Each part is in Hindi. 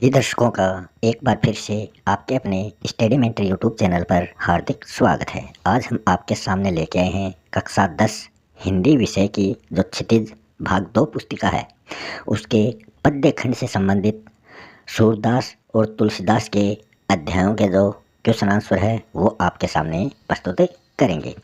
जी दर्शकों का एक बार फिर से आपके अपने स्टडी मेंटर यूट्यूब चैनल पर हार्दिक स्वागत है। आज हम आपके सामने लेके आए हैं कक्षा 10 हिंदी विषय की जो क्षितिज भाग 2 पुस्तिका है उसके पद्य खंड से संबंधित सूरदास और तुलसीदास के अध्यायों के जो क्वेश्चन आंसर है वो आपके सामने प्रस्तुत करेंगे।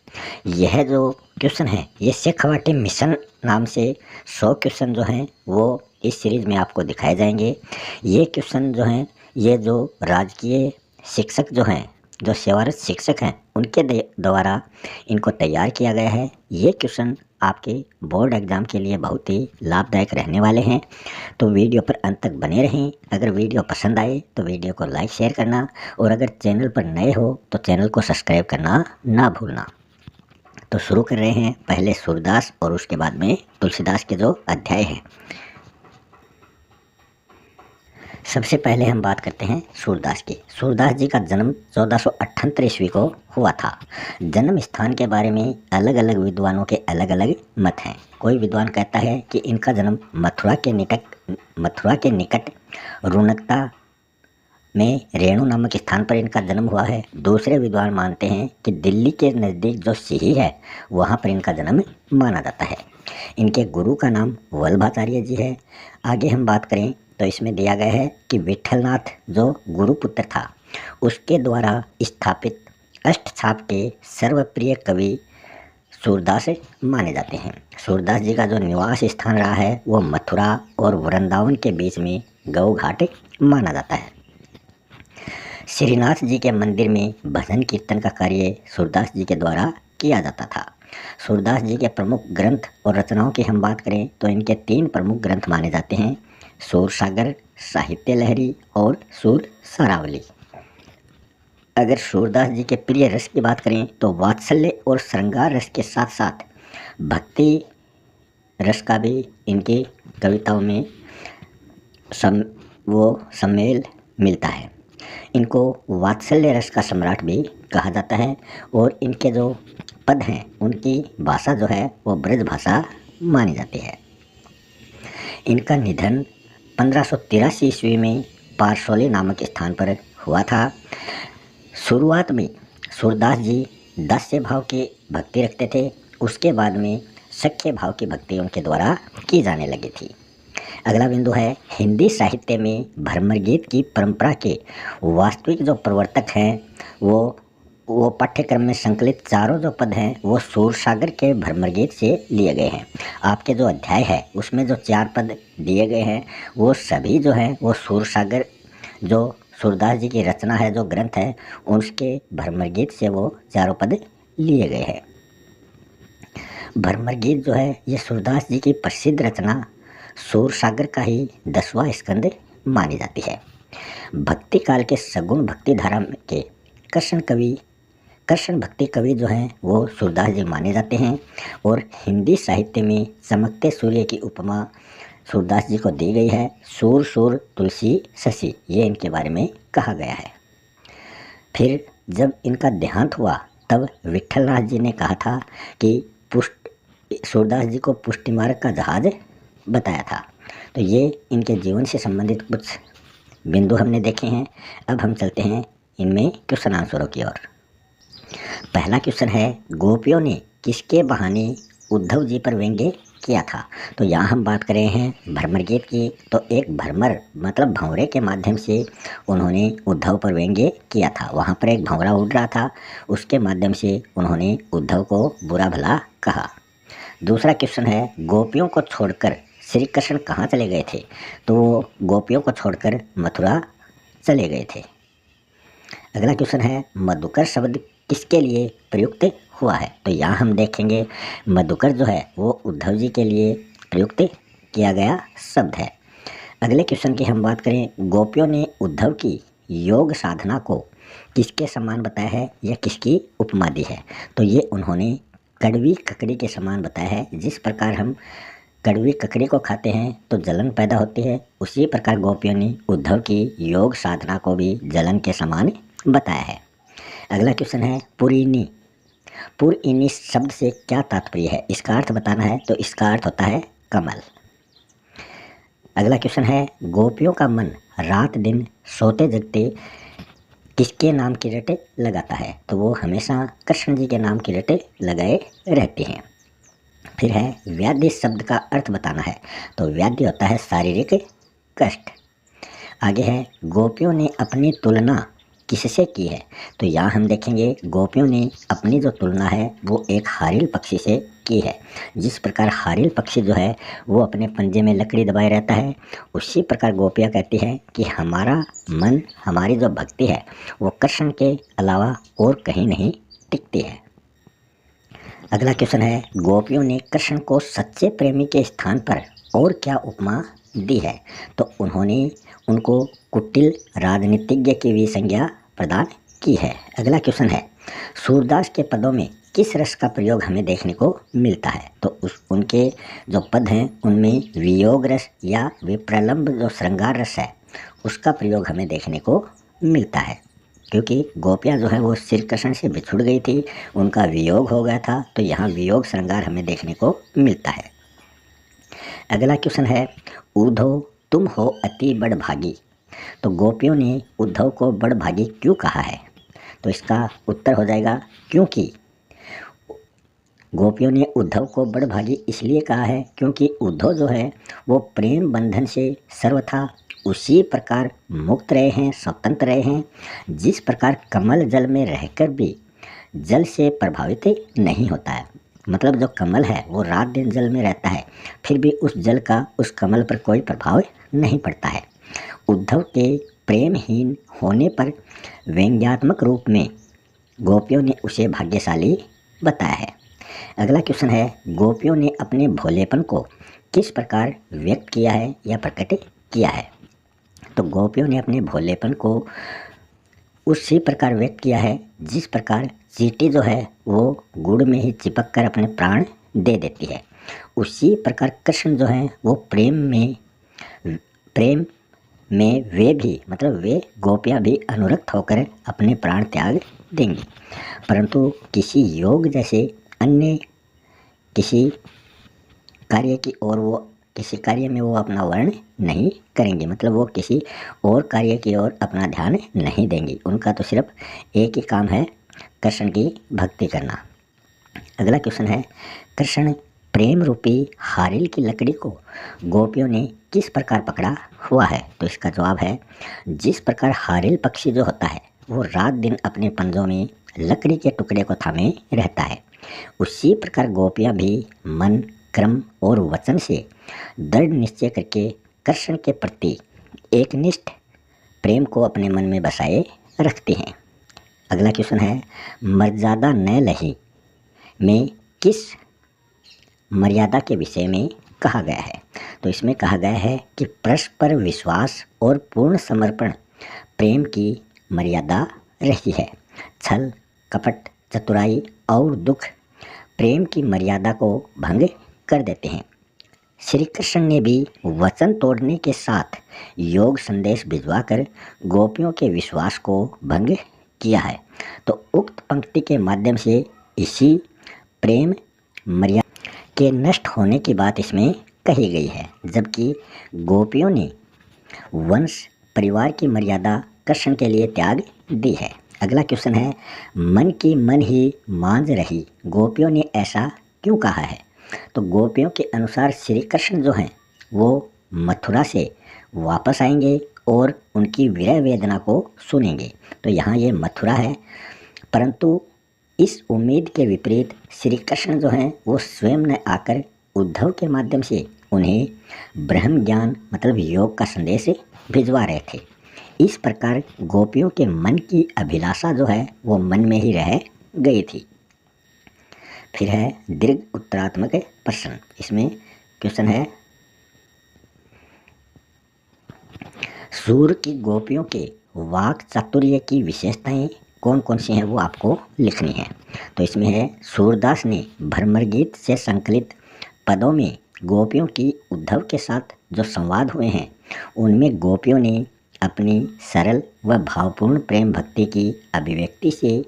यह जो क्वेश्चन है ये शेखावाटी मिशन नाम से 100 क्वेश्चन जो हैं वो इस सीरीज में आपको दिखाए जाएंगे। ये क्वेश्चन जो हैं ये जो राजकीय शिक्षक जो हैं जो सेवारत शिक्षक हैं उनके द्वारा इनको तैयार किया गया है। ये क्वेश्चन आपके बोर्ड एग्ज़ाम के लिए बहुत ही लाभदायक रहने वाले हैं, तो वीडियो पर अंत तक बने रहें। अगर वीडियो पसंद आए तो वीडियो को लाइक शेयर करना और अगर चैनल पर नए हो तो चैनल को सब्सक्राइब करना ना भूलना। तो शुरू कर रहे हैं पहले सूरदास और उसके बाद में तुलसीदास के जो अध्याय हैं। सबसे पहले हम बात करते हैं सूरदास की। सूरदास जी का जन्म 1478 ईस्वी को हुआ था। जन्म स्थान के बारे में अलग अलग विद्वानों के अलग अलग मत हैं। कोई विद्वान कहता है कि इनका जन्म मथुरा के निकट रुनकता में रेणु नामक स्थान पर इनका जन्म हुआ है। दूसरे विद्वान मानते हैं कि दिल्ली के नज़दीक जो सिही है वहाँ पर इनका जन्म माना जाता है। इनके गुरु का नाम वल्लभाचार्य जी है। आगे हम बात करें तो इसमें दिया गया है कि विठलनाथ जो गुरुपुत्र था उसके द्वारा स्थापित अष्टछाप के सर्वप्रिय कवि सूरदास माने जाते हैं। सूरदास जी का जो निवास स्थान रहा है वो मथुरा और वृंदावन के बीच में गौ घाट माना जाता है। श्रीनाथ जी के मंदिर में भजन कीर्तन का कार्य सूरदास जी के द्वारा किया जाता था। सूरदास जी के प्रमुख ग्रंथ और रचनाओं की हम बात करें तो इनके 3 प्रमुख ग्रंथ माने जाते हैं, सूरसागर, साहित्य लहरी और सूर सारावली। अगर सूरदास जी के प्रिय रस की बात करें तो वात्सल्य और श्रृंगार रस के साथ साथ भक्ति रस का भी इनकी कविताओं में सम्मेल मिलता है। इनको वात्सल्य रस का सम्राट भी कहा जाता है और इनके जो पद हैं उनकी भाषा जो है वो ब्रज भाषा मानी जाती है। इनका निधन 1583 ईस्वी में पारसौली नामक स्थान पर हुआ था। शुरुआत में सूरदास जी दास्य भाव की भक्ति रखते थे, उसके बाद में सख्य भाव की भक्ति उनके द्वारा की जाने लगी थी। अगला बिंदु है हिंदी साहित्य में भ्रमर गीत की परंपरा के वास्तविक जो प्रवर्तक हैं वो पाठ्यक्रम में संकलित चारों जो पद हैं वो सूरसागर के भ्रमर गीत से लिए गए हैं। आपके जो अध्याय है उसमें जो 4 पद दिए गए हैं वो सभी जो हैं वो सूरसागर जो सूरदास जी की रचना है, जो ग्रंथ है, उसके भ्रमर गीत से वो चारों पद लिए गए हैं। भ्रमर गीत जो है ये सूरदास जी की प्रसिद्ध रचना सूरसागर का ही 10वां स्कंद मानी जाती है। भक्ति काल के सगुण भक्ति धारा के कृष्ण भक्ति कवि जो हैं वो सूरदास जी माने जाते हैं और हिंदी साहित्य में चमकते सूर्य की उपमा सूरदास जी को दी गई है। सूर सूर तुलसी शशि, ये इनके बारे में कहा गया है। फिर जब इनका देहांत हुआ तब विठलनाथ जी ने कहा था कि सूरदास जी को पुष्टि मार्ग का जहाज बताया था। तो ये इनके जीवन से संबंधित कुछ बिंदु हमने देखे हैं। अब हम चलते हैं इनमें क्वेश्चन आंसरों की ओर। पहला क्वेश्चन है गोपियों ने किसके बहाने उद्धव जी पर व्यंग्य किया था। तो यहाँ हम बात कर रहे हैं भ्रमर गीत की। तो एक भ्रमर मतलब भंवरे के माध्यम से उन्होंने उद्धव पर व्यंग्य किया था। वहाँ पर एक भंवरा उड़ रहा था, उसके माध्यम से उन्होंने उद्धव को बुरा भला कहा। दूसरा क्वेश्चन है गोपियों को छोड़कर श्री कृष्ण कहाँ चले गए थे। तो वो गोपियों को छोड़कर मथुरा चले गए थे। अगला क्वेश्चन है मधुकर शब्द किसके लिए प्रयुक्त हुआ है। तो यहाँ हम देखेंगे मधुकर जो है वो उद्धव जी के लिए प्रयुक्त किया गया शब्द है। अगले क्वेश्चन की हम बात करें गोपियों ने उद्धव की योग साधना को किसके समान बताया है या किसकी उपमा दी है। तो ये उन्होंने कड़वी ककड़ी के समान बताया है। जिस प्रकार हम कड़वी ककड़ी को खाते हैं तो जलन पैदा होती है, उसी प्रकार गोपियों ने उद्धव की योग साधना को भी जलन के समान बताया है। अगला क्वेश्चन है पुरइनी शब्द से क्या तात्पर्य है। इसका अर्थ बताना है तो इसका अर्थ होता है कमल। अगला क्वेश्चन है गोपियों का मन रात दिन सोते जगते किसके नाम की रटे लगाता है, तो वो हमेशा कृष्ण जी के नाम की रटे लगाए रहते हैं। फिर है व्याधि शब्द का अर्थ बताना है, तो व्याधि होता है शारीरिक कष्ट। आगे है गोपियों ने अपनी तुलना किससे की है, तो यहाँ हम देखेंगे गोपियों ने अपनी जो तुलना है वो एक हारिल पक्षी से की है। जिस प्रकार हारिल पक्षी जो है वो अपने पंजे में लकड़ी दबाए रहता है, उसी प्रकार गोपियाँ कहती हैं कि हमारा मन, हमारी जो भक्ति है वो कृष्ण के अलावा और कहीं नहीं टिकती है। अगला क्वेश्चन है गोपियों ने कृष्ण को सच्चे प्रेमी के स्थान पर और क्या उपमा दी है, तो उन्होंने उनको कुटिल राजनीतिज्ञ की भी संज्ञा प्रदान की है। अगला क्वेश्चन है सूरदास के पदों में किस रस का प्रयोग हमें देखने को मिलता है, तो उनके जो पद हैं उनमें वियोग रस या विप्रलंब जो श्रृंगार रस है उसका प्रयोग हमें देखने को मिलता है, क्योंकि गोपियाँ जो है वो श्री कृष्ण से बिछुड़ गई थी, उनका वियोग हो गया था, तो यहाँ वियोग श्रृंगार हमें देखने को मिलता है। अगला क्वेश्चन है उद्धव तुम हो अति बड़भागी, तो गोपियों ने उद्धव को बड़भागी क्यों कहा है, तो इसका उत्तर हो जाएगा क्योंकि गोपियों ने उद्धव को बड़भागी इसलिए कहा है क्योंकि उद्धव जो है वो प्रेम बंधन से सर्वथा उसी प्रकार मुक्त रहे हैं, स्वतंत्र रहे हैं, जिस प्रकार कमल जल में रहकर भी जल से प्रभावित नहीं होता है। मतलब जो कमल है वो रात दिन जल में रहता है, फिर भी उस जल का उस कमल पर कोई प्रभाव नहीं पड़ता है। उद्धव के प्रेमहीन होने पर व्यंग्यात्मक रूप में गोपियों ने उसे भाग्यशाली बताया है। अगला क्वेश्चन है गोपियों ने अपने भोलेपन को किस प्रकार व्यक्त किया है या प्रकट किया है, तो गोपियों ने अपने भोलेपन को उसी प्रकार व्यक्त किया है जिस प्रकार चींटी जो है वो गुड़ में ही चिपक कर अपने प्राण दे देती है, उसी प्रकार कृष्ण जो है वो प्रेम में वे भी, मतलब वे गोपियाँ भी अनुरक्त होकर अपने प्राण त्याग देंगी, परंतु किसी योग जैसे अन्य किसी कार्य की ओर वो किसी कार्य में वो अपना वर्ण नहीं करेंगे, मतलब वो किसी और कार्य की ओर अपना ध्यान नहीं देंगी, उनका तो सिर्फ एक ही काम है कृष्ण की भक्ति करना। अगला क्वेश्चन है कृष्ण प्रेम रूपी हारिल की लकड़ी को गोपियों ने किस प्रकार पकड़ा हुआ है, तो इसका जवाब है जिस प्रकार हारिल पक्षी जो होता है वो रात दिन अपने पंजों में लकड़ी के टुकड़े को थामे रहता है, उसी प्रकार गोपियाँ भी मन, क्रम और वचन से दृढ़ निश्चय करके कृष्ण के प्रति एकनिष्ठ प्रेम को अपने मन में बसाए रखते हैं। अगला क्वेश्चन है मर्यादा न लही में किस मर्यादा के विषय में कहा गया है, तो इसमें कहा गया है कि परस्पर विश्वास और पूर्ण समर्पण प्रेम की मर्यादा रही है। छल, कपट, चतुराई और दुख प्रेम की मर्यादा को भंग कर देते हैं। श्री कृष्ण ने भी वचन तोड़ने के साथ योग संदेश भिजवाकर गोपियों के विश्वास को भंग किया है, तो उक्त पंक्ति के माध्यम से इसी प्रेम मर्यादा के नष्ट होने की बात इसमें कही गई है, जबकि गोपियों ने वंश परिवार की मर्यादा कृष्ण के लिए त्याग दी है। अगला क्वेश्चन है मन की मन ही मांझ रही, गोपियों ने ऐसा क्यों कहा है, तो गोपियों के अनुसार श्री कृष्ण जो हैं वो मथुरा से वापस आएंगे और उनकी विरह वेदना को सुनेंगे, तो यहाँ ये मथुरा है, परंतु इस उम्मीद के विपरीत श्री कृष्ण जो हैं वो स्वयं ने आकर उद्धव के माध्यम से उन्हें ब्रह्म ज्ञान मतलब योग का संदेश भिजवा रहे थे। इस प्रकार गोपियों के मन की अभिलाषा जो है वो मन में ही रह गई थी। फिर है दीर्घ उत्तरात्मक प्रश्न, इसमें क्वेश्चन है सूर की गोपियों के वाक चातुर्य की विशेषताएं कौन कौन सी हैं वो आपको लिखनी है, तो इसमें है सूरदास ने भ्रमर गीत से संकलित पदों में गोपियों की उद्धव के साथ जो संवाद हुए हैं उनमें गोपियों ने अपनी सरल व भावपूर्ण प्रेम भक्ति की अभिव्यक्ति से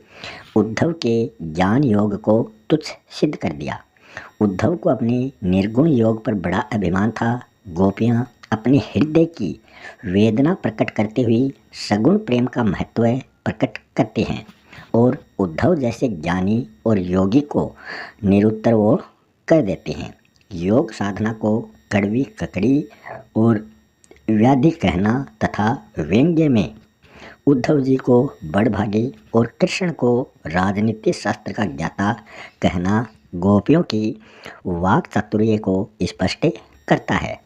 उद्धव के ज्ञान योग को तुच्छ सिद्ध कर दिया। उद्धव को अपने निर्गुण योग पर बड़ा अभिमान था, गोपियाँ अपने हृदय की वेदना प्रकट करते हुए सगुण प्रेम का महत्व प्रकट करते हैं और उद्धव जैसे ज्ञानी और योगी को निरुत्तर वो कर देते हैं। योग साधना को कड़वी ककड़ी और व्याधि कहना तथा व्यंग्य में उद्धव जी को बड़भागी और कृष्ण को राजनीति शास्त्र का ज्ञाता कहना गोपियों की वाक चातुर्य को स्पष्ट करता है।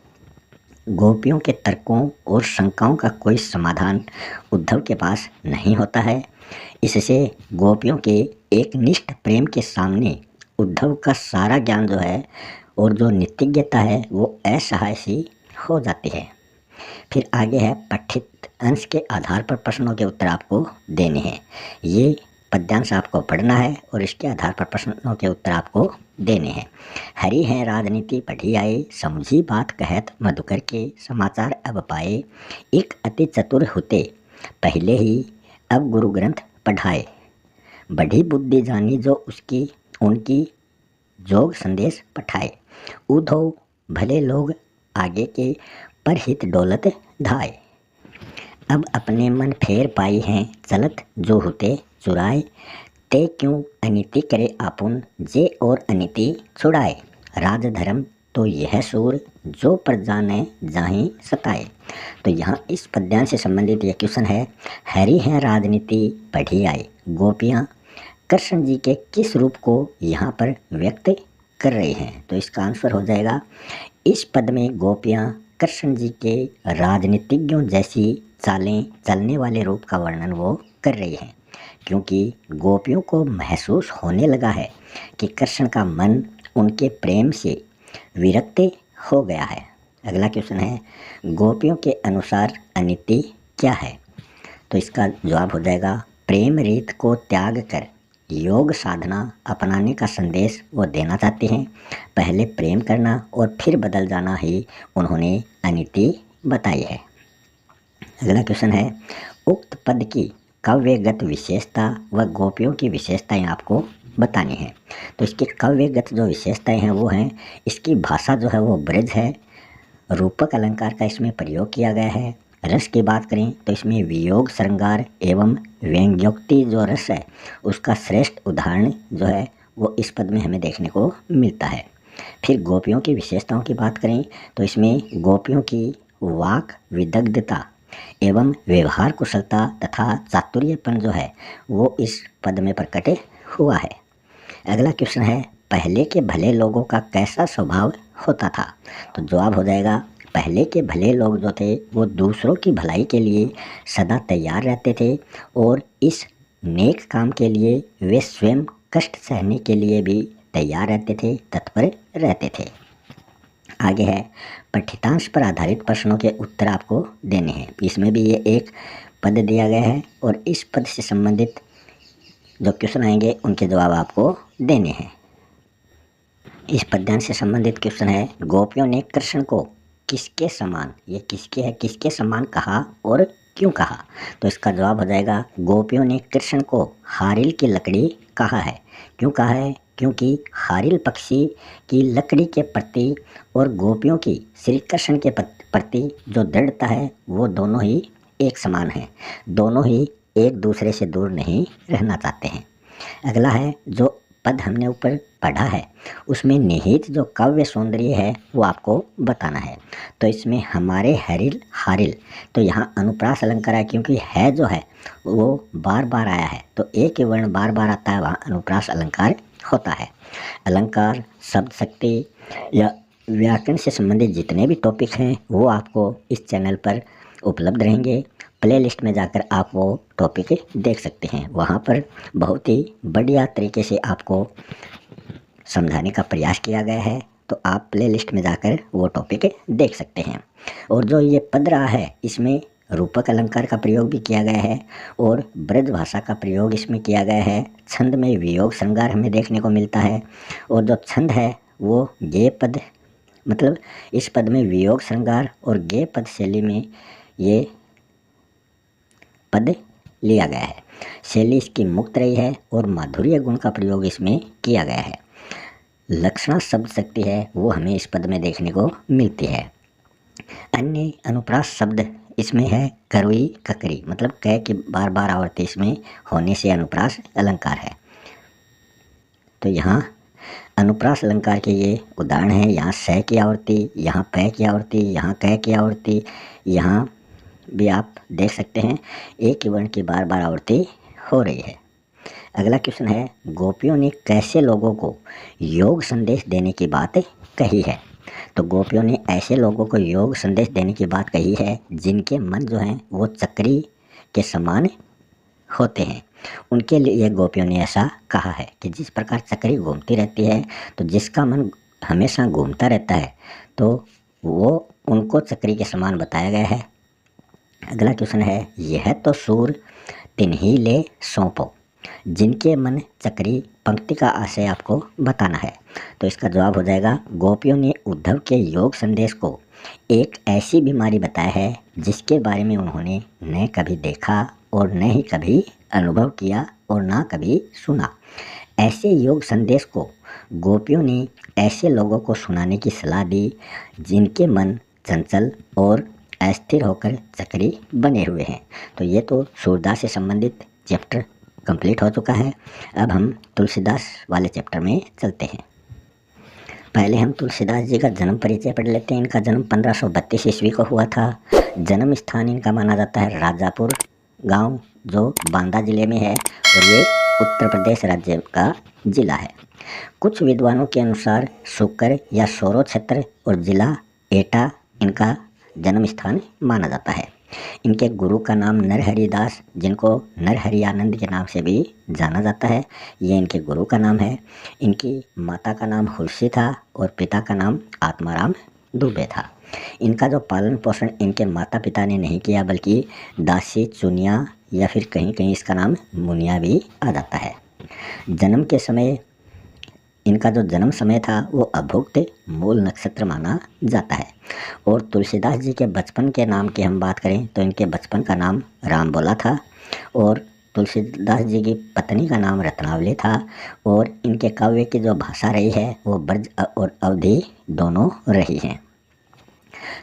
गोपियों के तर्कों और शंकाओं का कोई समाधान उद्धव के पास नहीं होता है। इससे गोपियों के एक निष्ठ प्रेम के सामने उद्धव का सारा ज्ञान जो है और जो नीतिज्ञता है वो असहाय सी हो जाती है। फिर आगे है पठित अंश के आधार पर प्रश्नों के उत्तर आपको देने हैं। ये पद्यांश आपको पढ़ना है और इसके आधार पर प्रश्नों के उत्तर आपको देने हैं। हरि हैं राजनीति पढ़ी आए, समझी बात कहत मधुकर के, समाचार अब पाए, एक अति चतुर होते पहले ही अब गुरु ग्रंथ पढ़ाए, बढ़ी बुद्धि जानी जो उसकी उनकी जोग संदेश पठाए, उधो भले लोग आगे के पर हित डोलत धाय, अब अपने मन फेर पाई हैं चलत जो होते चुराए, ते क्यों अनिति करे आपुन जे और अनिति छुड़ाए, राज धर्म तो यह सूर जो प्रजा ने जाहि सताए। तो यहाँ इस पद्यांश से संबंधित यह क्वेश्चन है, हरि हैं राजनीति पढ़ी आए, गोपियाँ कृष्ण जी के किस रूप को यहाँ पर व्यक्त कर रही हैं। तो इसका आंसर हो जाएगा, इस पद में गोपियाँ कृष्ण जी के राजनीतिज्ञों जैसी चालें चलने वाले रूप का वर्णन वो कर रही हैं, क्योंकि गोपियों को महसूस होने लगा है कि कृष्ण का मन उनके प्रेम से विरक्त हो गया है। अगला क्वेश्चन है, गोपियों के अनुसार अनिति क्या है। तो इसका जवाब हो जाएगा, प्रेम रीत को त्याग कर योग साधना अपनाने का संदेश वो देना चाहते हैं। पहले प्रेम करना और फिर बदल जाना ही उन्होंने अनिति बताई है। अगला क्वेश्चन है, उक्त पद की काव्यगत विशेषता व गोपियों की विशेषताएं आपको बतानी है। तो इसकी काव्यगत जो विशेषताएं हैं वो हैं, इसकी भाषा जो है वो ब्रज है, रूपक अलंकार का इसमें प्रयोग किया गया है। रस की बात करें तो इसमें वियोग श्रृंगार एवं व्यंग्योक्ति जो रस है उसका श्रेष्ठ उदाहरण जो है वो इस पद में हमें देखने को मिलता है। फिर गोपियों की विशेषताओं की बात करें तो इसमें गोपियों की वाक विदग्धता एवं व्यवहार कुशलता तथा चातुर्यपन जो है वो इस पद में प्रकट हुआ है। अगला क्वेश्चन है, पहले के भले लोगों का कैसा स्वभाव होता था। तो जवाब हो जाएगा, पहले के भले लोग जो थे वो दूसरों की भलाई के लिए सदा तैयार रहते थे और इस नेक काम के लिए वे स्वयं कष्ट सहने के लिए भी तैयार रहते थे, तत्पर रहते थे। आगे है, पठितांश पर आधारित प्रश्नों के उत्तर आपको देने हैं। इसमें भी ये एक पद दिया गया है और इस पद से संबंधित जो क्वेश्चन आएंगे उनके जवाब आपको देने हैं। इस पद्यांश से संबंधित क्वेश्चन है, गोपियों ने कृष्ण को किसके समान, ये किसके है, किसके समान कहा और क्यों कहा। तो इसका जवाब हो जाएगा, गोपियों ने कृष्ण को हारिल की लकड़ी कहा है। क्यों कहा है, क्योंकि हारिल पक्षी की लकड़ी के प्रति और गोपियों की श्री कृष्ण के प्रति जो दृढ़ता है वो दोनों ही एक समान है, दोनों ही एक दूसरे से दूर नहीं रहना चाहते हैं। अगला है, जो पद हमने ऊपर पढ़ा है उसमें निहित जो काव्य सौंदर्य है वो आपको बताना है। तो इसमें हमारे हरिल हारिल, तो यहाँ अनुप्रास अलंकार है, क्योंकि है जो है वो बार बार आया है, तो एक ही वर्ण बार बार आता है, वहाँ अनुप्रास अलंकार होता है। अलंकार, शब्द शक्ति या व्याकरण से संबंधित जितने भी टॉपिक हैं वो आपको इस चैनल पर उपलब्ध रहेंगे। प्लेलिस्ट में जाकर आप वो टॉपिक देख सकते हैं, वहाँ पर बहुत ही बढ़िया तरीके से आपको समझाने का प्रयास किया गया है। तो आप प्लेलिस्ट में जाकर वो टॉपिक देख सकते हैं। और जो ये पद रहा है इसमें रूपक अलंकार का प्रयोग भी किया गया है और ब्रज भाषा का प्रयोग इसमें किया गया है। छंद में वियोग श्रृंगार हमें देखने को मिलता है और जो छंद है वो गेय पद, मतलब इस पद में वियोग श्रृंगार और गेय पद शैली में ये पद लिया गया है। शैली इसकी मुक्त रही है और माधुर्य गुण का प्रयोग इसमें किया गया है। लक्षणा शब्द शक्ति है वो हमें इस पद में देखने को मिलती है। अन्य अनुप्रास शब्द इसमें है करुई ककरी, मतलब क की बार बार आवर्ती इसमें होने से अनुप्रास अलंकार है। तो यहाँ अनुप्रास अलंकार के ये उदाहरण हैं। यहाँ स की आवर्ती, यहाँ प की आवर्ती, यहाँ क की आवर्ती, यहाँ भी आप देख सकते हैं एक ही वर्ण की बार बार आवर्ती हो रही है। अगला क्वेश्चन है, गोपियों ने कैसे लोगों को योग संदेश देने की बात कही है। तो गोपियों ने ऐसे लोगों को योग संदेश देने की बात कही है जिनके मन जो हैं वो चक्री के समान होते हैं। उनके लिए गोपियों ने ऐसा कहा है कि जिस प्रकार चक्री घूमती रहती है, तो जिसका मन हमेशा घूमता रहता है तो वो उनको चक्री के समान बताया गया है। अगला क्वेश्चन है, यह तो सूर तिन्ही ले सौंपो, जिनके मन चक्री पंक्ति का आशय आपको बताना है। तो इसका जवाब हो जाएगा, गोपियों ने उद्धव के योग संदेश को एक ऐसी बीमारी बताया है जिसके बारे में उन्होंने न कभी देखा और न ही कभी अनुभव किया और ना कभी सुना। ऐसे योग संदेश को गोपियों ने ऐसे लोगों को सुनाने की सलाह दी जिनके मन चंचल और अस्थिर होकर चक्री बने हुए हैं। तो ये तो सूरदास से संबंधित चैप्टर कंप्लीट हो चुका है। अब हम तुलसीदास वाले चैप्टर में चलते हैं। पहले हम तुलसीदास जी का जन्म परिचय पढ़ लेते हैं। इनका जन्म 1532 ईस्वी को हुआ था। जन्म स्थान इनका माना जाता है राजापुर गांव, जो बांदा जिले में है, और ये उत्तर प्रदेश राज्य का जिला है। कुछ विद्वानों के अनुसार सुकर या सोरो क्षेत्र और जिला एटा इनका जन्म स्थान माना जाता है। इनके गुरु का नाम नरहरिदास, जिनको नरहरि आनंद के नाम से भी जाना जाता है, ये इनके गुरु का नाम है। इनकी माता का नाम हुलसी था और पिता का नाम आत्माराम दुबे था। इनका जो पालन पोषण इनके माता पिता ने नहीं किया, बल्कि दासी चुनिया या फिर कहीं कहीं इसका नाम मुनिया भी आ जाता है। जन्म के समय इनका जो जन्म समय था वो अभुक्त मूल नक्षत्र माना जाता है। और तुलसीदास जी के बचपन के नाम की हम बात करें तो इनके बचपन का नाम रामबोला था, और तुलसीदास जी की पत्नी का नाम रत्नावली था। और इनके काव्य की जो भाषा रही है वो ब्रज और अवधी दोनों रही हैं।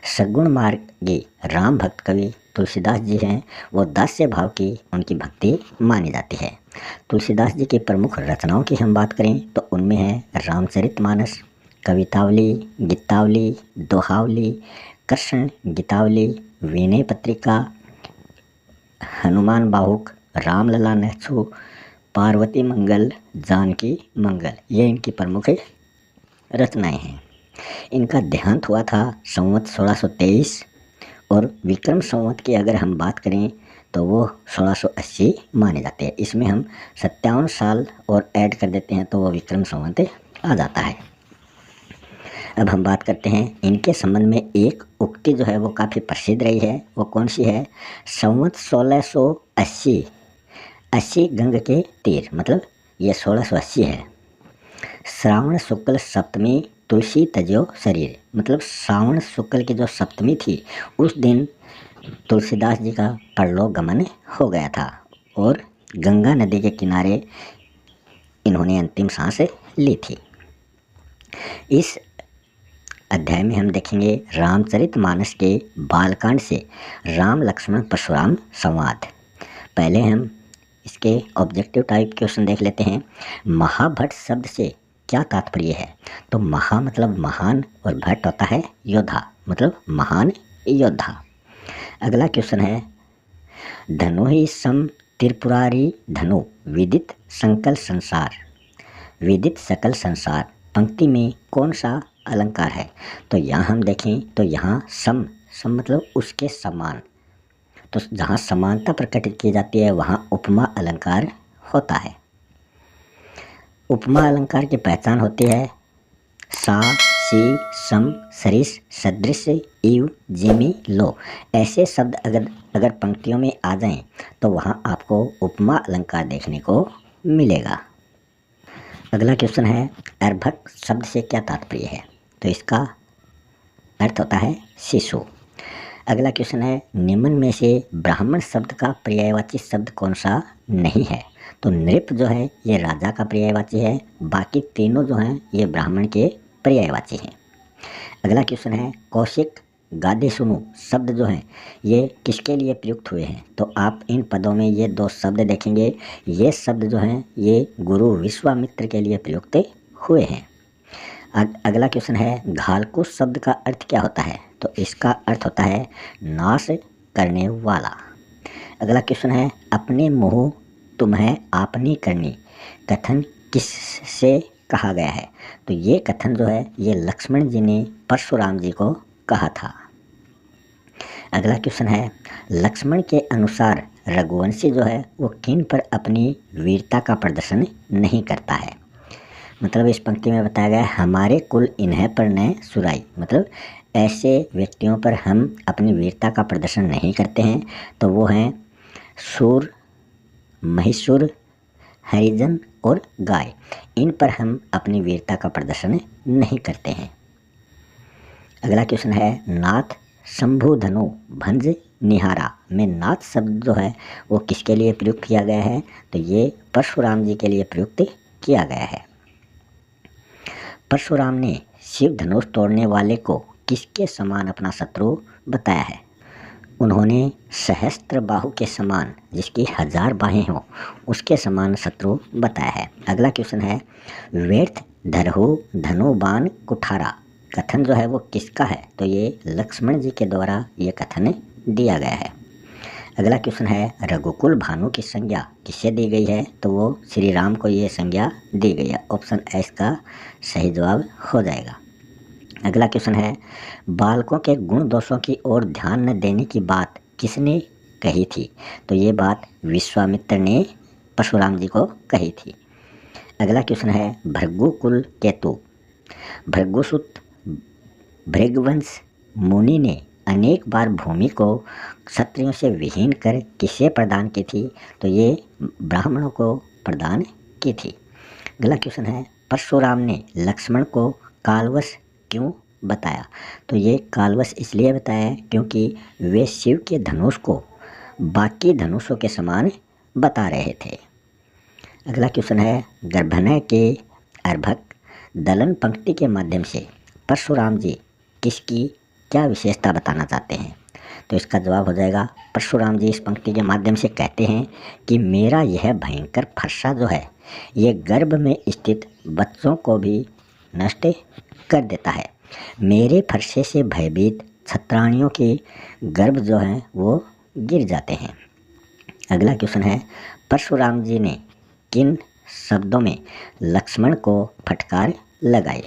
सगुण मार्गी राम भक्त कवि तुलसीदास जी हैं, वो दास्य भाव की उनकी भक्ति मानी जाती है। तुलसीदास जी की प्रमुख रचनाओं की हम बात करें तो उनमें है रामचरितमानस, कवितावली, गीतावली, दोहावली, कृष्ण गीतावली, विनय पत्रिका, हनुमान बाहुक, रामलला नहसू, पार्वती मंगल, जानकी मंगल, ये इनकी प्रमुख रचनाएं हैं। इनका देहांत हुआ था संवत 1623, और विक्रम संवत की अगर हम बात करें तो वो 1680 माने जाते हैं। इसमें हम 57 साल और ऐड कर देते हैं तो वो विक्रम संवत आ जाता है। अब हम बात करते हैं इनके संबंध में एक उक्ति जो है वो काफ़ी प्रसिद्ध रही है। वो कौन सी है? संवत 1680, 80 गंग के तीर, मतलब ये 1680 है। श्रावण शुक्ल सप्तमी तुलसी तजो शरीर, मतलब श्रावण शुक्ल की जो सप्तमी थी उस दिन तुलसीदास जी का परलोक गमन हो गया था, और गंगा नदी के किनारे इन्होंने अंतिम सांस ली थी। इस अध्याय में हम देखेंगे रामचरितमानस के बालकांड से राम लक्ष्मण परशुराम संवाद। पहले हम इसके ऑब्जेक्टिव टाइप क्वेश्चन देख लेते हैं। महाभट्ट शब्द से क्या तात्पर्य है? तो महा मतलब महान और भट्ट होता है योद्धा, मतलब महान योद्धा। अगला क्वेश्चन है, धनु ही सम त्रिपुरारी धनु विदित संकल संसार, विदित सकल संसार पंक्ति में कौन सा अलंकार है? तो यहाँ हम देखें तो यहाँ सम मतलब उसके समान, तो जहाँ समानता प्रकटित की जाती है वहाँ उपमा अलंकार होता है। उपमा अलंकार की पहचान होती है सा, सी, सम, सरिस, सदृश, इव, जिमी, लो। ऐसे शब्द अगर पंक्तियों में आ जाएं तो वहाँ आपको उपमा अलंकार देखने को मिलेगा। अगला क्वेश्चन है, अर्भक शब्द से क्या तात्पर्य है? तो इसका अर्थ होता है शिशु। अगला क्वेश्चन है, निम्न में से ब्राह्मण शब्द का पर्यायवाची शब्द कौन सा नहीं है? तो नृप जो है ये राजा का पर्यायवाची है, बाकी तीनों जो हैं ये ब्राह्मण के पर्यायवाची हैं। अगला क्वेश्चन है, कौशिक गादे सुनो शब्द जो हैं ये किसके लिए प्रयुक्त हुए हैं? तो आप इन पदों में ये दो शब्द देखेंगे। ये शब्द जो हैं ये गुरु विश्वामित्र के लिए प्रयुक्त हुए हैं। अगला क्वेश्चन है, घालकुश शब्द का अर्थ क्या होता है? तो इसका अर्थ होता है नाश करने वाला। अगला क्वेश्चन है, अपने मुँह तुम्हें आपनी करनी कथन किससे कहा गया है? तो ये कथन जो है ये लक्ष्मण जी ने परशुराम जी को कहा था। अगला क्वेश्चन है, लक्ष्मण के अनुसार रघुवंशी जो है वो किन पर अपनी वीरता का प्रदर्शन नहीं करता है? मतलब इस पंक्ति में बताया गया है, हमारे कुल इन्हें पर न सुराई, मतलब ऐसे व्यक्तियों पर हम अपनी वीरता का प्रदर्शन नहीं करते हैं। तो वो हैं सूर, महिषुर, हरिजन और गाय। इन पर हम अपनी वीरता का प्रदर्शन नहीं करते हैं। अगला क्वेश्चन है, नाथ शंभु धनु भंज निहारा में नाथ शब्द जो है वो किसके लिए प्रयुक्त किया गया है? तो ये परशुराम जी के लिए प्रयुक्त किया गया है। परशुराम ने शिव धनुष तोड़ने वाले को किसके समान अपना शत्रु बताया है? उन्होंने सहस्त्र बाहु के समान, जिसकी 1000 बाहें हों, उसके समान शत्रु बताया है। अगला क्वेश्चन है, व्यर्थ धरहु धनु बाण कुठारा कथन जो है वो किसका है? तो ये लक्ष्मण जी के द्वारा ये कथन दिया गया है। अगला क्वेश्चन है, रघुकुल भानु की संज्ञा किससे दी गई है? तो वो श्री राम को ये संज्ञा दी गई है। ऑप्शन एस का सही जवाब हो जाएगा। अगला क्वेश्चन है, बालकों के गुण दोषों की ओर ध्यान न देने की बात किसने कही थी? तो ये बात विश्वामित्र ने परशुराम जी को कही थी। अगला क्वेश्चन है, भृगुकुल केतु भृगुसुत भृगवंश मुनि ने अनेक बार भूमि को क्षत्रियों से विहीन कर किसे प्रदान की थी? तो ये ब्राह्मणों को प्रदान की थी। अगला क्वेश्चन है, परशुराम ने लक्ष्मण को कालवश क्यों बताया? तो ये कालवश इसलिए बताया क्योंकि वे शिव के धनुष को बाकी धनुषों के समान बता रहे थे। अगला क्वेश्चन है, गर्भनय के अर्भक दलन पंक्ति के माध्यम से परशुराम जी किसकी क्या विशेषता बताना चाहते हैं? तो इसका जवाब हो जाएगा, परशुराम जी इस पंक्ति के माध्यम से कहते हैं कि मेरा यह भयंकर फरसा जो है ये गर्भ में स्थित बच्चों को भी नष्ट कर देता है। मेरे फरसे से भयभीत क्षत्राणियों के गर्भ जो हैं वो गिर जाते हैं। अगला क्वेश्चन है, परशुराम जी ने किन शब्दों में लक्ष्मण को फटकार लगाई?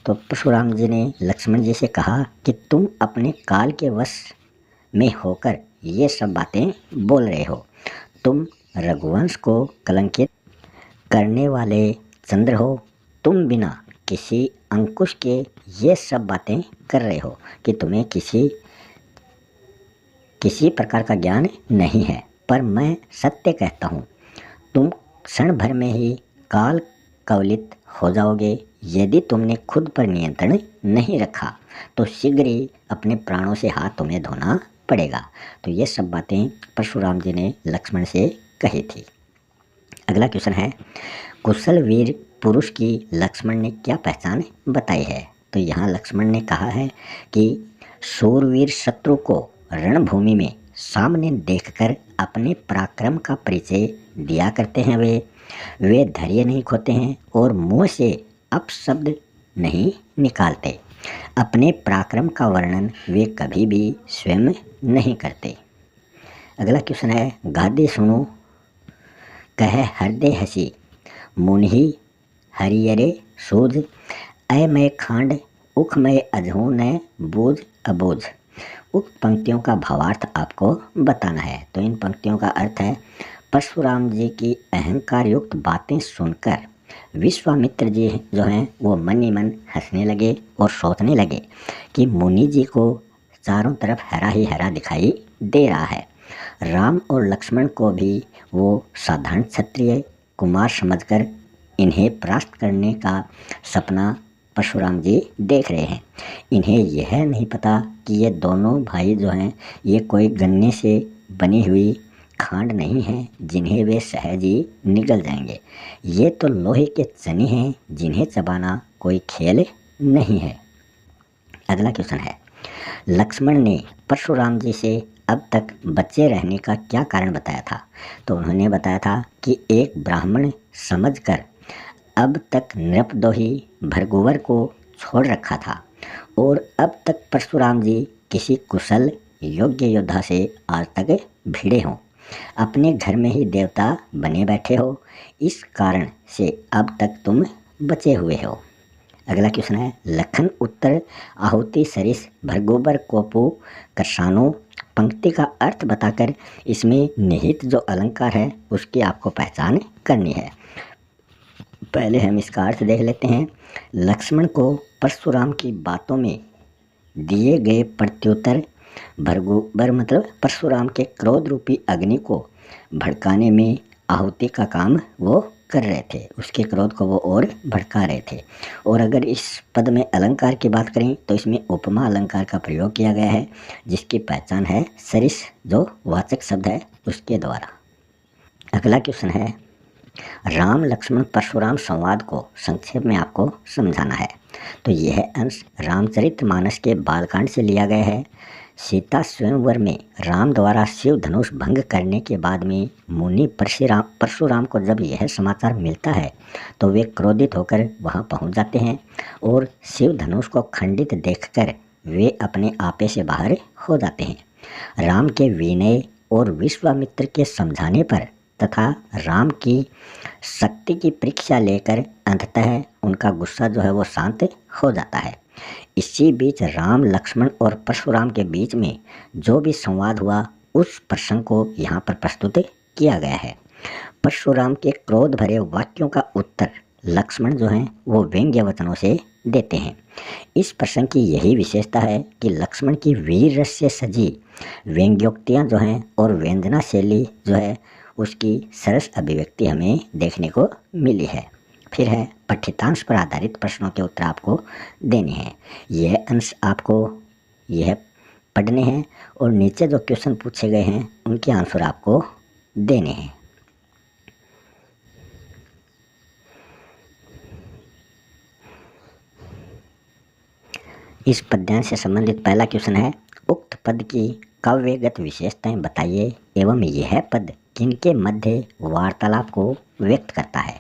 तो परशुराम जी ने लक्ष्मण जी से कहा कि तुम अपने काल के वश में होकर ये सब बातें बोल रहे हो। तुम रघुवंश को कलंकित करने वाले चंद्र हो। तुम बिना किसी अंकुश के ये सब बातें कर रहे हो कि तुम्हें किसी प्रकार का ज्ञान नहीं है। पर मैं सत्य कहता हूँ, तुम क्षण भर में ही काल कवलित हो जाओगे। यदि तुमने खुद पर नियंत्रण नहीं रखा तो शीघ्र ही अपने प्राणों से हाथ तुम्हें धोना पड़ेगा। तो ये सब बातें परशुराम जी ने लक्ष्मण से कही थी। अगला क्वेश्चन है, कुशल वीर पुरुष की लक्ष्मण ने क्या पहचान बताई है? तो यहाँ लक्ष्मण ने कहा है कि शूरवीर शत्रु को रणभूमि में सामने देखकर अपने पराक्रम का परिचय दिया करते हैं। वे धैर्य नहीं खोते हैं और मुंह से अपशब्द नहीं निकालते। अपने पराक्रम का वर्णन वे कभी भी स्वयं नहीं करते। अगला क्वेश्चन है, गादे सुनो कह हृदय हसी मुनि हरियरे सूझ ऐ मैं खांड उख मैं अजहू न बूझ अबूझ। उक्त पंक्तियों का भावार्थ आपको बताना है। तो इन पंक्तियों का अर्थ है, परशुराम जी की अहंकार युक्त बातें सुनकर विश्वामित्र जी जो हैं वो मन ही मन हंसने लगे और सोचने लगे कि मुनि जी को चारों तरफ हरा ही हरा दिखाई दे रहा है। राम और लक्ष्मण को भी वो साधारण क्षत्रिय कुमार समझकर इन्हें परास्त करने का सपना परशुराम जी देख रहे हैं। इन्हें यह नहीं पता कि ये दोनों भाई जो हैं ये कोई गन्ने से बनी हुई खांड नहीं है जिन्हें वे सहज ही निगल जाएंगे। ये तो लोहे के चने हैं जिन्हें चबाना कोई खेल नहीं है। अगला क्वेश्चन है, लक्ष्मण ने परशुराम जी से अब तक बचे रहने का क्या कारण बताया था? तो उन्होंने बताया था कि एक ब्राह्मण समझकर अब तक नृपद्रोही भृगुवर को छोड़ रखा था और अब तक परशुराम जी किसी कुशल योग्य योद्धा से आज तक भिड़े हों, अपने घर में ही देवता बने बैठे हो, इस कारण से अब तक तुम बचे हुए हो। अगला क्वेश्चन है, लखन उत्तर आहुति सरिस भृगुबर कोपु करसानो पंक्ति का अर्थ बताकर इसमें निहित जो अलंकार है उसकी आपको पहचान करनी है। पहले हम इसका अर्थ देख लेते हैं। लक्ष्मण को परशुराम की बातों में दिए गए प्रत्युत्तर भृगुबर मतलब परशुराम के क्रोध रूपी अग्नि को भड़काने में आहुति का काम वो कर रहे थे, उसके क्रोध को वो और भड़का रहे थे। और अगर इस पद में अलंकार की बात करें तो इसमें उपमा अलंकार का प्रयोग किया गया है, जिसकी पहचान है सरिस जो वाचक शब्द है उसके द्वारा। अगला क्वेश्चन है, राम लक्ष्मण परशुराम संवाद को संक्षेप में आपको समझाना है। तो यह अंश रामचरितमानस के बालकांड से लिया गया है। सीता स्वयंवर में राम द्वारा शिव धनुष भंग करने के बाद में मुनि परशुराम को जब यह समाचार मिलता है तो वे क्रोधित होकर वहां पहुंच जाते हैं और शिव धनुष को खंडित देखकर वे अपने आपे से बाहर हो जाते हैं। राम के विनय और विश्वामित्र के समझाने पर तथा राम की शक्ति की परीक्षा लेकर अंततः उनका गुस्सा जो है वो शांत हो जाता है। इसी बीच राम लक्ष्मण और परशुराम के बीच में जो भी संवाद हुआ उस प्रसंग को यहाँ पर प्रस्तुत किया गया है। परशुराम के क्रोध भरे वाक्यों का उत्तर लक्ष्मण जो हैं वो व्यंग्य वचनों से देते हैं। इस प्रसंग की यही विशेषता है कि लक्ष्मण की वीर रस से सजी व्यंग्योक्तियाँ जो हैं और व्यंजना शैली जो है उसकी सरस अभिव्यक्ति हमें देखने को मिली है। फिर है पठितांश पर आधारित प्रश्नों के उत्तर आपको देने हैं। यह अंश आपको यह पढ़ने हैं और नीचे जो क्वेश्चन पूछे गए हैं उनके आंसर आपको देने हैं। इस पद्यांश से संबंधित पहला क्वेश्चन है, उक्त पद की काव्यगत विशेषताएं बताइए एवं यह पद किनके मध्य वार्तालाप को व्यक्त करता है।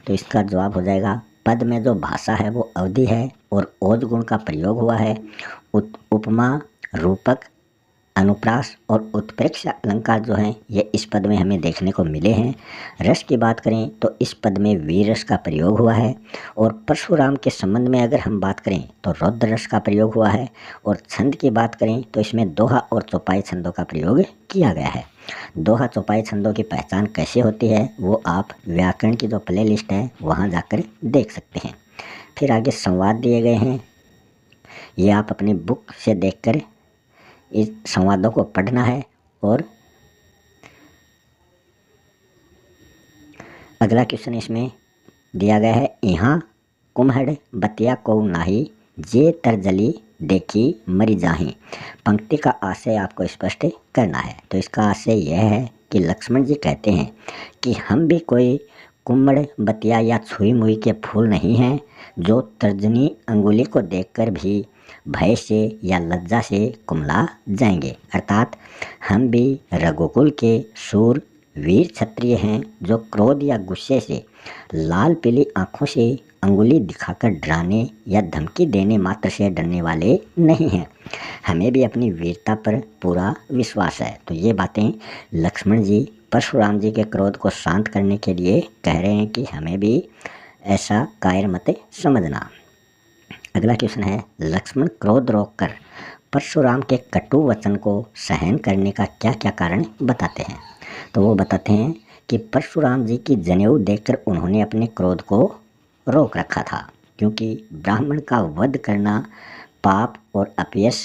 तो इसका जवाब हो जाएगा, पद में जो भाषा है वो अवधि है और ओज गुण का प्रयोग हुआ है। उपमा, रूपक, अनुप्रास और उत्प्रेक्ष अलंकार जो हैं ये इस पद में हमें देखने को मिले हैं। रस की बात करें तो इस पद में वीर रस का प्रयोग हुआ है और परशुराम के संबंध में अगर हम बात करें तो रौद्र रस का प्रयोग हुआ है। और छंद की बात करें तो इसमें दोहा और चौपाई छंदों का प्रयोग किया गया है। दोहा चौपाई छंदों की पहचान कैसे होती है वो आप व्याकरण की जो प्ले लिस्ट है वहाँ जाकर देख सकते हैं। फिर आगे संवाद दिए गए हैं, ये आप अपनी बुक से देखकर इस संवादों को पढ़ना है। और अगला क्वेश्चन इसमें दिया गया है, यहाँ कुम्हड़ बतिया को नाही जे तरजली देखी मरी जाही। पंक्ति का आशय आपको स्पष्ट करना है। तो इसका आशय यह है कि लक्ष्मण जी कहते हैं कि हम भी कोई कुम्हड़ बतिया या छुई मुई के फूल नहीं हैं जो तर्जनी अंगुली को देखकर भी भय से या लज्जा से कुमला जाएंगे। अर्थात हम भी रघुकुल के शूर वीर क्षत्रिय हैं जो क्रोध या गुस्से से लाल पीली आंखों से अंगुली दिखाकर डराने या धमकी देने मात्र से डरने वाले नहीं हैं। हमें भी अपनी वीरता पर पूरा विश्वास है। तो ये बातें लक्ष्मण जी परशुराम जी के क्रोध को शांत करने के लिए कह रहे हैं कि हमें भी ऐसा कायर मत समझना। अगला क्वेश्चन है, लक्ष्मण क्रोध रोककर परशुराम के कटु वचन को सहन करने का क्या क्या कारण बताते हैं। तो वो बताते हैं कि परशुराम जी की जनेऊ देखकर उन्होंने अपने क्रोध को रोक रखा था, क्योंकि ब्राह्मण का वध करना पाप और अपयश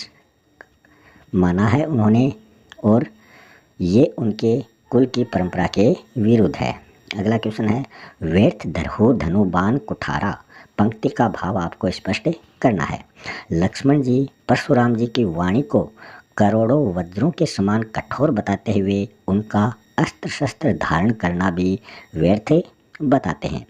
माना है उन्होंने और ये उनके कुल की परंपरा के विरुद्ध है। अगला क्वेश्चन है, व्यर्थ धरहु धनुबान कुठारा। पंक्ति का भाव आपको स्पष्ट करना है। लक्ष्मण जी परशुराम जी की वाणी को करोड़ों वज्रों के समान कठोर बताते हुए उनका अस्त्र शस्त्र धारण करना भी व्यर्थ बताते हैं।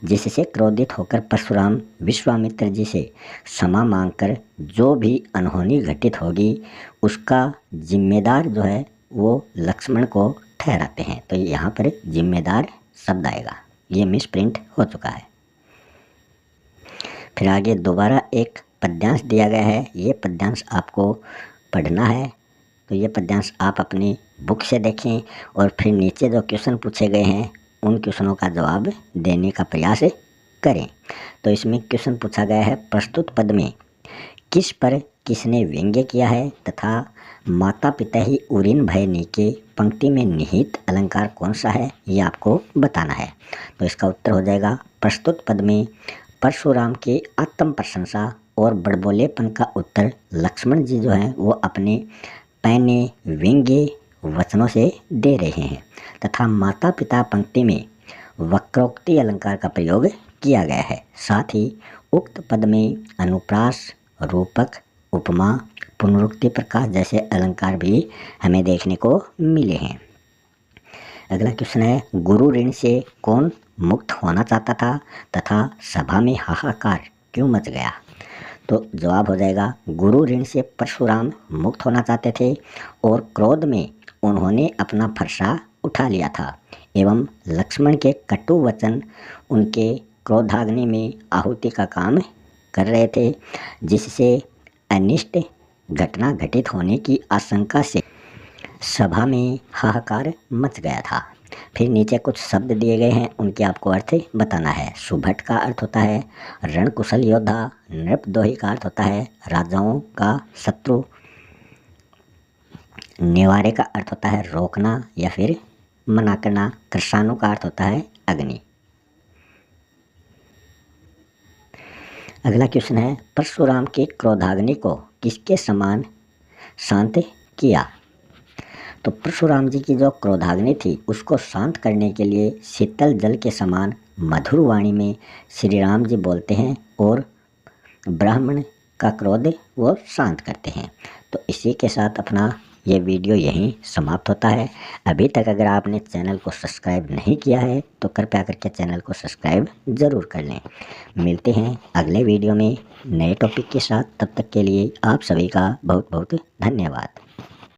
जिससे क्रोधित होकर परशुराम विश्वामित्र जी से क्षमा मांगकर जो भी अनहोनी घटित होगी उसका जिम्मेदार जो है वो लक्ष्मण को ठहराते हैं। तो यहाँ पर जिम्मेदार शब्द आएगा, ये मिस प्रिंट हो चुका है। फिर आगे दोबारा एक पद्यांश दिया गया है, ये पद्यांश आपको पढ़ना है। तो ये पद्यांश आप अपनी बुक से देखें और फिर नीचे जो क्वेश्चन पूछे गए हैं उन क्वेश्चनों का जवाब देने का प्रयास करें। तो इसमें क्वेश्चन पूछा गया है, प्रस्तुत पद में किस पर किसने व्यंग्य किया है तथा माता पिता ही उरीन भय नीके पंक्ति में निहित अलंकार कौन सा है, ये आपको बताना है। तो इसका उत्तर हो जाएगा, प्रस्तुत पद में परशुराम के आत्म प्रशंसा और बड़बोलेपन का उत्तर लक्ष्मण जी जो हैं वो अपने पैने व्यंग्य वचनों से दे रहे हैं तथा माता पिता पंक्ति में वक्रोक्ति अलंकार का प्रयोग किया गया है। साथ ही उक्त पद में अनुप्रास, रूपक, उपमा, पुनरुक्ति प्रकाश जैसे अलंकार भी हमें देखने को मिले हैं। अगला क्वेश्चन है, गुरु ऋण से कौन मुक्त होना चाहता था तथा सभा में हाहाकार क्यों मच गया? तो जवाब हो जाएगा, गुरु ऋण से परशुराम मुक्त होना चाहते थे और क्रोध में उन्होंने अपना फरसा उठा लिया था एवं लक्ष्मण के कटु वचन उनके क्रोधाग्नि में आहुति का काम कर रहे थे, जिससे अनिष्ट घटना घटित होने की आशंका से सभा में हाहाकार मच गया था। फिर नीचे कुछ शब्द दिए गए हैं, उनके आपको अर्थ बताना है। सुभट का अर्थ होता है रणकुशल योद्धा, नृपद्रोही का अर्थ होता है राजाओं का शत्रु, निवारे का अर्थ होता है रोकना या फिर मना करना, कृषाणु का अर्थ होता है अग्नि। अगला क्वेश्चन है, परशुराम के क्रोधाग्नि को किसके समान शांत किया? तो परशुराम जी की जो क्रोधाग्नि थी उसको शांत करने के लिए शीतल जल के समान मधुर वाणी में श्री राम जी बोलते हैं और ब्राह्मण का क्रोध वो शांत करते हैं। तो इसी के साथ अपना ये वीडियो यहीं समाप्त होता है। अभी तक अगर आपने चैनल को सब्सक्राइब नहीं किया है तो कृपया करके चैनल को सब्सक्राइब ज़रूर कर लें। मिलते हैं अगले वीडियो में नए टॉपिक के साथ, तब तक के लिए आप सभी का बहुत बहुत धन्यवाद।